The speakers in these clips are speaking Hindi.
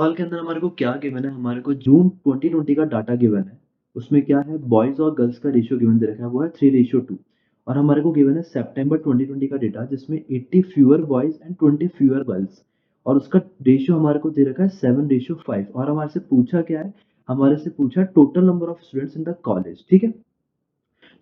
सवाल के अंदर हमारे को क्या गिवन है, हमारे को जून 2020 का डाटा गिवन है। उसमें क्या है, बॉयज और गर्ल्स का रेशियो गिवन दे रखा है, वो है 3:2। और हमारे को गिवन है सितंबर 2020 का डेटा, जिसमें 80 fewer boys and 20 fewer girls. और उसका रेशियो हमारे को दे रखा है 7:5। और हमारे से पूछा क्या है, हमारे से पूछा total number of students in the college. ठीक है,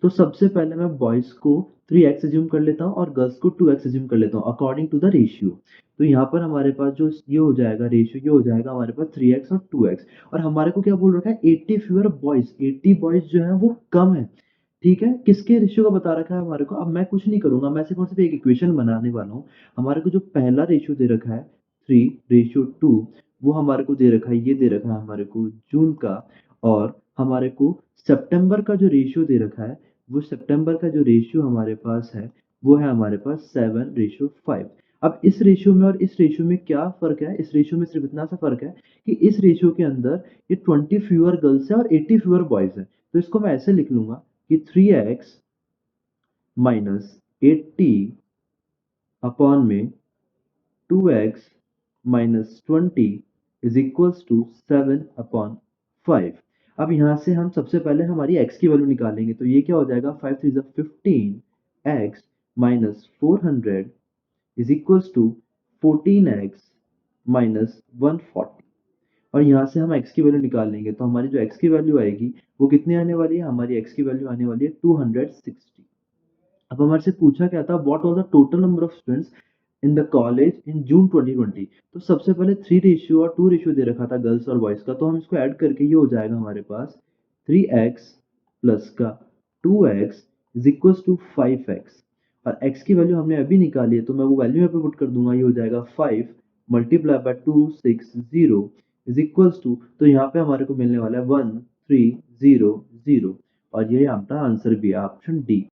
तो सबसे पहले मैं बॉयज को 3x एज्यूम कर लेता हूँ और गर्ल्स को 2x एज्यूम कर लेता हूँ अकॉर्डिंग टू द रेशियो। तो यहाँ पर हमारे पास जो ये हो जाएगा रेशियो, ये हो जाएगा हमारे पास 3x और 2x। और हमारे को क्या बोल रखा है, 80 फ्यूअर बॉयज, 80 बॉयज जो है वो कम है। ठीक है, किसके रेशियो का बता रखा है हमारे को। अब मैं कुछ नहीं करूंगा, मैं सिर्फ और सिर्फ एक इक्वेशन बनाने वाला हूँ। हमारे को जो पहला रेशियो दे रखा है 3:2, वो हमारे को दे रखा है, ये दे रखा है हमारे को जून का। और हमारे को सितंबर का जो रेशियो दे रखा है, वो सितंबर का जो रेशियो हमारे पास है, वो है हमारे पास 7:5। अब इस रेशियो में और इस रेशियो में क्या फर्क है, इस रेशियो में सिर्फ इतना सा फर्क है कि इस रेशियो के अंदर ये 20 फ्यूअर गर्ल्स है और 80 फ्यूअर बॉयज है। तो इसको मैं ऐसे लिख लूंगा कि 3x माइनस 80 अपॉन में 2x minus 20 is equals to 7/5। अब यहाँ से हम सबसे पहले हमारी x की वैल्यू निकालेंगे, तो ये क्या हो जाएगा, 5 3 15, x minus 400 is equals to 14x minus 140। और यहाँ से हम x की वैल्यू निकाल लेंगे, तो हमारी जो x की वैल्यू आएगी वो कितनी आने वाली है, हमारी x की वैल्यू आने वाली है 260। अब हमारे से पूछा क्या था, what was the total number of students in the college in June 2020। तो सबसे पहले 3:2 दे रखा था गर्ल्स और बॉयज का, तो हम इसको ऐड करके ये हो जाएगा हमारे पास 3x प्लस का 2x is equal to 5x। और x की वैल्यू हमने अभी निकाली है, तो मैं वो वैल्यू यहाँ पे पुट कर दूंगा, ये हो जाएगा 5 multiply by 260 is equals to, तो यहाँ पे हमारे को मिलने वाला है 1300। और ये हमारा आंसर भी है, ऑप्शन डी।